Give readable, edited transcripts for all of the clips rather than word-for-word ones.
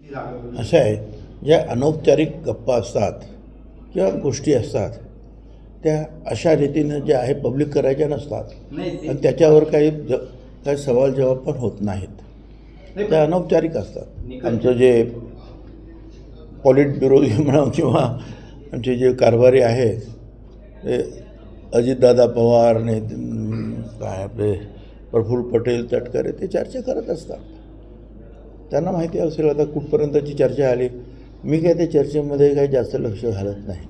असं आहे, ज्या अनौपचारिक गप्पा असतात किंवा गोष्टी असतात त्या अशा रीतीनं जे आहे पब्लिक करायच्या नसतात आणि त्याच्यावर काही सवाल जवाब पण होत नाहीत. त्या अनौपचारिक असतात. आमचं जे पॉलिट ब्युरो म्हणा किंवा आमचे जे कारभारी आहेत ते अजितदादा पवार आणि काय आपले प्रफुल्ल पटेल तटकरे ते चर्चा करत असतात. त्यांना माहिती असेल आता कुठपर्यंतची चर्चा आली. मी काय त्या चर्चेमध्ये काही जास्त लक्ष घालत नाही.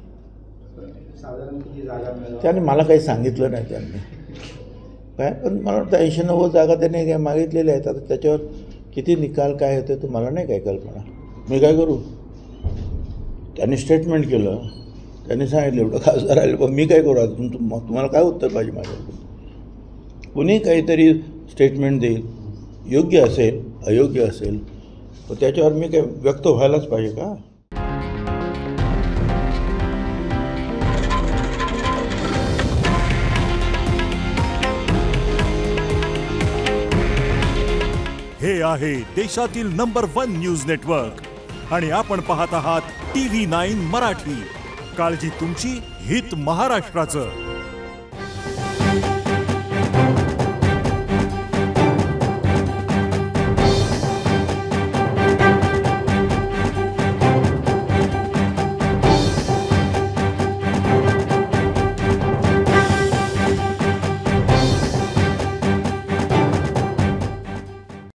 त्याने मला काही सांगितलं नाही त्यांनी काय, पण मला वाटतं 80-90 जागा त्यांनी काय मागितलेल्या आहेत. आता त्याच्यावर किती निकाल काय होते तो मला नाही काय कल्पना. मी काय करू, त्यांनी स्टेटमेंट केलं, त्यांनी सांगितलं एवढं खासदार आले, पण मी काय करू आता तुम्हाला काय उत्तर पाहिजे माझ्याकडून. कुणी काहीतरी स्टेटमेंट देईल, योग्य असेल अयोग्य असेल तर त्याच्यावर मी काय व्यक्त व्हायलाच पाहिजे का. हे आहे देशातील नंबर 1 न्यूज नेटवर्क आणि आपण पाहत आहात TV9 मराठी. काळजी तुमची, हित महाराष्ट्राचं.